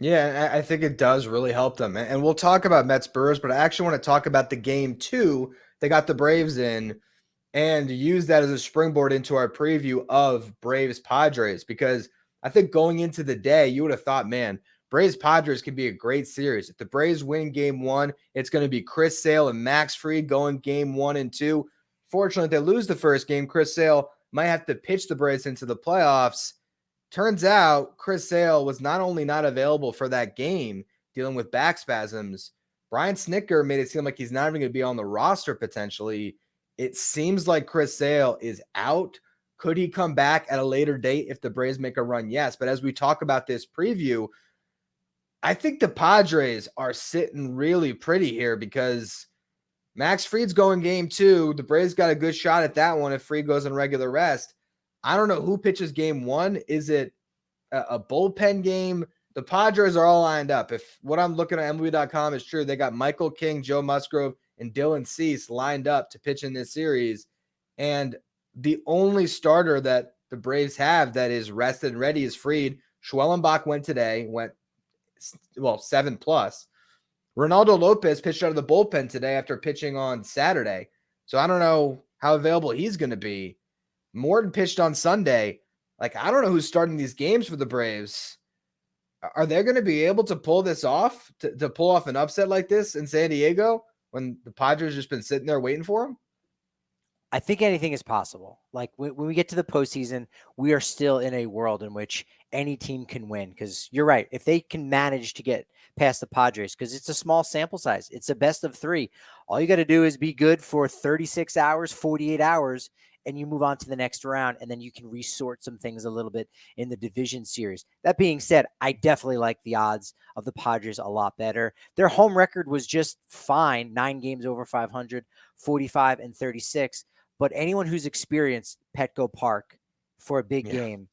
Yeah, I think it does really help them. And we'll talk about Mets Spurs, but I actually want to talk about the game two. They got the Braves in and use that as a springboard into our preview of Braves Padres because I think going into the day, you would have thought, man, Braves Padres could be a great series. If the Braves win game one, it's going to be Chris Sale and Max Fried going game one and two. Fortunately, if they lose the first game, Chris Sale might have to pitch the Braves into the playoffs. Turns out Chris Sale was not only not available for that game, dealing with back spasms, Brian Snitker made it seem like he's not even going to be on the roster potentially. It seems like Chris Sale is out. Could he come back at a later date if the Braves make a run? Yes. But as we talk about this preview, I think the Padres are sitting really pretty here because Max Fried's going game two. The Braves got a good shot at that one if Fried goes on regular rest. I don't know who pitches game one. Is it a bullpen game? The Padres are all lined up. If what I'm looking at MLB.com is true, they got Michael King, Joe Musgrove, and Dylan Cease lined up to pitch in this series. And the only starter that the Braves have that is rested and ready is Fried. Schwellenbach went today, went 7+. Ronaldo Lopez pitched out of the bullpen today after pitching on Saturday. So I don't know how available he's going to be. Morton pitched on Sunday. Like, I don't know who's starting these games for the Braves. Are they going to be able to pull this off, to pull off an upset like this in San Diego when the Padres just been sitting there waiting for them? I think anything is possible. Like when we get to the postseason, we are still in a world in which any team can win. Because you're right. If they can manage to get past the Padres, because it's a small sample size, it's a best of three. All you got to do is be good for 36 hours, 48 hours, and you move on to the next round. And then you can resort some things a little bit in the division series. That being said, I definitely like the odds of the Padres a lot better. Their home record was just fine, 9 games over 500, 45-36. But anyone who's experienced Petco Park for a big game,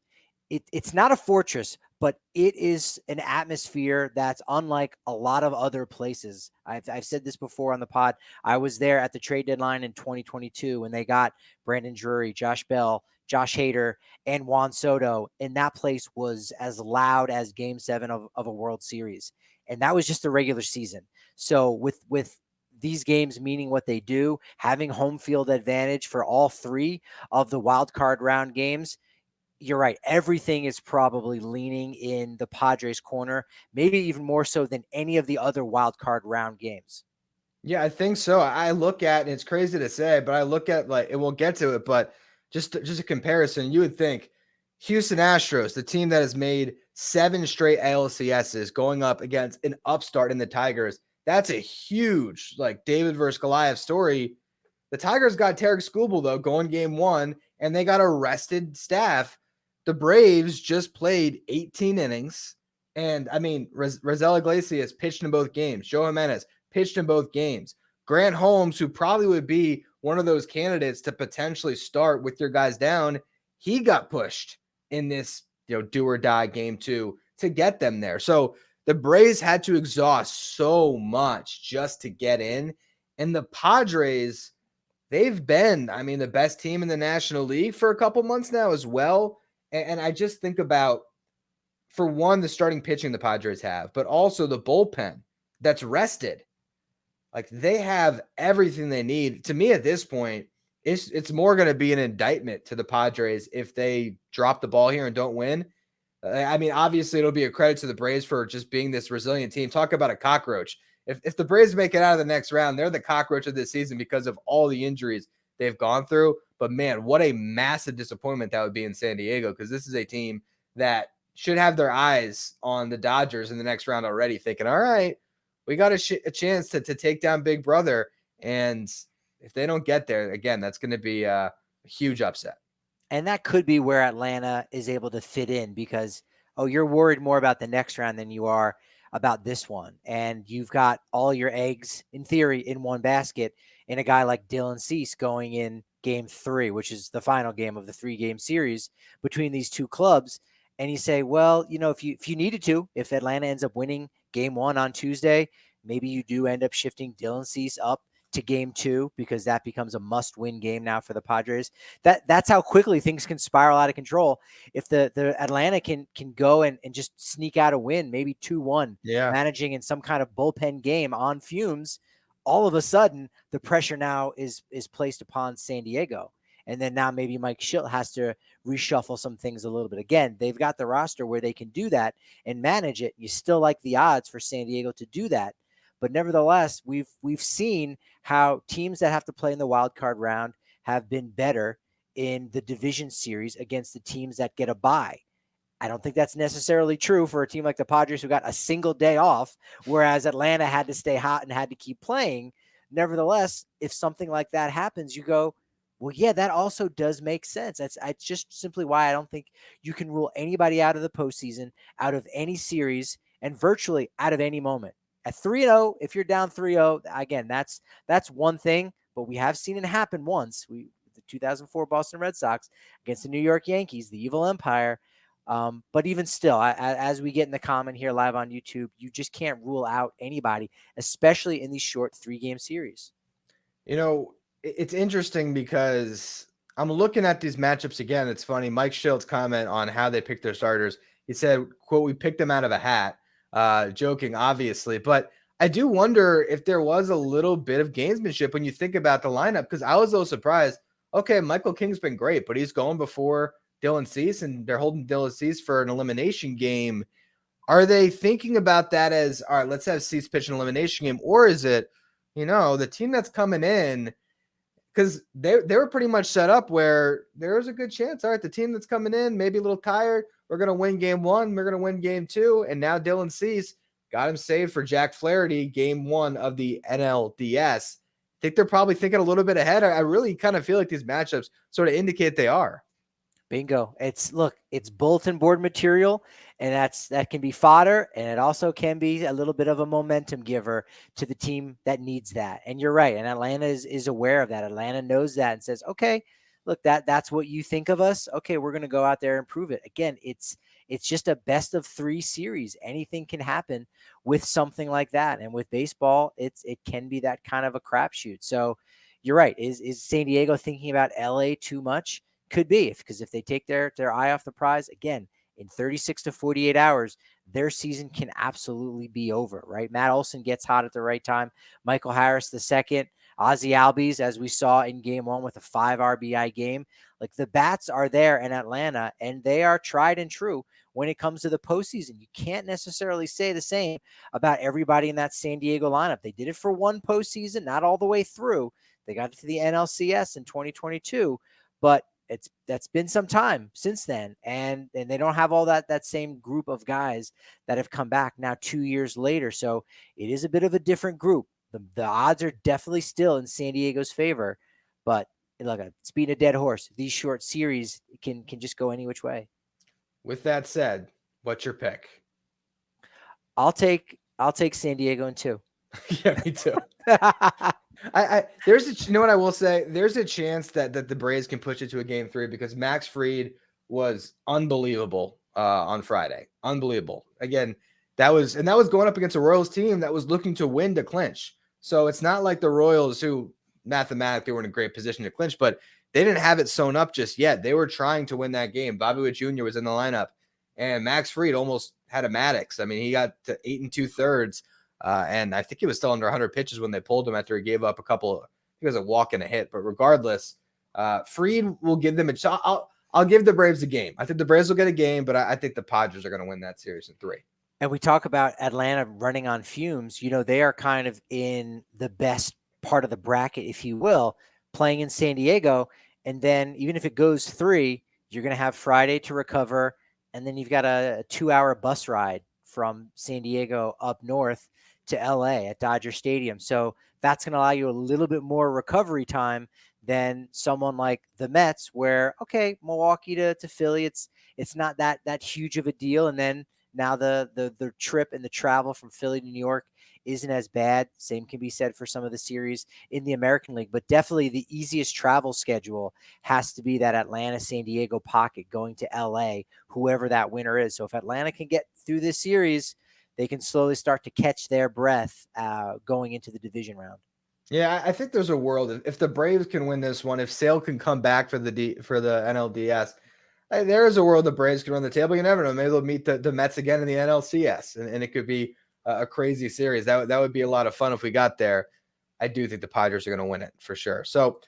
it's not a fortress, but it is an atmosphere that's unlike a lot of other places. I've said this before on the pod. I was there at the trade deadline in 2022 when they got Brandon Drury, Josh Bell, Josh Hader, and Juan Soto, and that place was as loud as Game 7 of a World Series. And that was just the regular season. So with these games meaning what they do, having home field advantage for all three of the wild card round games, you're right. Everything is probably leaning in the Padres' corner, maybe even more so than any of the other wild card round games. Yeah, I think so. I look at, and it's crazy to say, but I look at like, and we'll get to it, but just a comparison, you would think Houston Astros, the team that has made 7 straight ALCSs going up against an upstart in the Tigers. That's a huge, like, David versus Goliath story. The Tigers got Tarek Skubal, though, going game one, and they got a rested staff. The Braves just played 18 innings. And I mean, Razel Iglesias pitched in both games. Joe Jimenez pitched in both games. Grant Holmes, who probably would be one of those candidates to potentially start with your guys down, he got pushed in this, do or die game two to get them there. So the Braves had to exhaust so much just to get in. And the Padres, they've been, I mean, the best team in the National League for a couple months now as well. And I just think about, for one, the starting pitching the Padres have, but also the bullpen that's rested. Like, they have everything they need. To me, at this point, it's more going to be an indictment to the Padres if they drop the ball here and don't win. I mean, obviously, it'll be a credit to the Braves for just being this resilient team. Talk about a cockroach. If the Braves make it out of the next round, they're the cockroach of this season because of all the injuries they've gone through. But, man, what a massive disappointment that would be in San Diego, because this is a team that should have their eyes on the Dodgers in the next round already, thinking, all right, we got a chance to take down Big Brother. And if they don't get there, again, that's going to be a huge upset. And that could be where Atlanta is able to fit in because, you're worried more about the next round than you are about this one. And you've got all your eggs, in theory, in one basket in a guy like Dylan Cease going in game 3, which is the final game of the 3-game series between these two clubs. And you say, well, if you needed to, if Atlanta ends up winning game 1 on Tuesday, maybe you do end up shifting Dylan Cease up to game 2, because that becomes a must-win game now for the Padres. That's how quickly things can spiral out of control. If the Atlanta can go and just sneak out a win, maybe 2-1, Yeah. managing in some kind of bullpen game on fumes, all of a sudden the pressure now is placed upon San Diego. And then now maybe Mike Schilt has to reshuffle some things a little bit. Again, they've got the roster where they can do that and manage it. You still like the odds for San Diego to do that. But nevertheless, we've seen how teams that have to play in the wild card round have been better in the division series against the teams that get a bye. I don't think that's necessarily true for a team like the Padres who got a single day off, whereas Atlanta had to stay hot and had to keep playing. Nevertheless, if something like that happens, you go, well, yeah, that also does make sense. That's just simply why I don't think you can rule anybody out of the postseason, out of any series, and virtually out of any moment. At 3-0, if you're down 3-0, again, that's one thing, but we have seen it happen once. The 2004 Boston Red Sox against the New York Yankees, the evil empire. But even still, as we get in the comment here live on YouTube, you just can't rule out anybody, especially in these short 3-game series. It's interesting because I'm looking at these matchups again. It's funny. Mike Schilt's comment on how they picked their starters. He said, quote, "We picked them out of a hat," joking, obviously. But I do wonder if there was a little bit of gamesmanship when you think about the lineup, because I was a little surprised. Okay, Michael King's been great, but he's going before Dylan Cease, and they're holding Dylan Cease for an elimination game. Are they thinking about that as, all right, let's have Cease pitch an elimination game? Or is it, the team that's coming in, because they were pretty much set up where there's a good chance, all right, the team that's coming in, maybe a little tired, we're going to win game 1, we're going to win game 2, and now Dylan Cease got him saved for Jack Flaherty, game 1 of the NLDS. I think they're probably thinking a little bit ahead. I really kind of feel like these matchups sort of indicate they are. Bingo. It's bulletin board material, and that can be fodder, and it also can be a little bit of a momentum giver to the team that needs that. And you're right. And Atlanta is aware of that. Atlanta knows that and says, okay, look, that's what you think of us. Okay, we're going to go out there and prove it. Again, it's just a best of 3 series. Anything can happen with something like that. And with baseball, it can be that kind of a crapshoot. So you're right. Is San Diego thinking about LA too much? Could be, because if they take their eye off the prize, again, in 36 to 48 hours, their season can absolutely be over, right? Matt Olson gets hot at the right time. Michael Harris the second. Ozzie Albies, as we saw in game 1 with a 5 RBI game. Like, the bats are there in Atlanta, and they are tried and true when it comes to the postseason. You can't necessarily say the same about everybody in that San Diego lineup. They did it for one postseason, not all the way through. They got to the NLCS in 2022, but that's been some time since then, and they don't have all that same group of guys that have come back now 2 years later. So it is a bit of a different group. The odds are definitely still in San Diego's favor, but look, it's beating a dead horse. These short series can just go any which way. With that said, what's your pick? I'll take San Diego in 2. Yeah, me too. You know what I will say? There's a chance that the Braves can push it to a game 3, because Max Fried was unbelievable on Friday. Unbelievable. Again, that was going up against a Royals team that was looking to win to clinch. So it's not like the Royals, who mathematically were in a great position to clinch, but they didn't have it sewn up just yet. They were trying to win that game. Bobby Witt Jr. was in the lineup, and Max Fried almost had a Maddox. I mean, he got to 8 2/3. And I think he was still under 100 pitches when they pulled him after he gave up a couple. He was a walk and a hit, but regardless, Fried will give them a shot. I'll give the Braves a game. I think the Braves will get a game, but I think the Padres are going to win that series in 3. And we talk about Atlanta running on fumes. They are kind of in the best part of the bracket, if you will, playing in San Diego. And then even if it goes 3, you're going to have Friday to recover. And then you've got a 2-hour bus ride from San Diego up north to LA at Dodger Stadium. So that's going to allow you a little bit more recovery time than someone like the Mets, where, okay, Milwaukee to Philly, it's not that huge of a deal. And then now the trip and the travel from Philly to New York isn't as bad. Same can be said for some of the series in the American League, but definitely the easiest travel schedule has to be that Atlanta, San Diego pocket going to LA, whoever that winner is. So if Atlanta can get through this series, they can slowly start to catch their breath going into the division round. Yeah, I think there's a world if the Braves can win this one, if Sale can come back for for the NLDS, there is a world the Braves can run the table. You never know. Maybe they'll meet the Mets again in the NLCS, and it could be a crazy series. That would be a lot of fun if we got there. I do think the Padres are going to win it for sure. So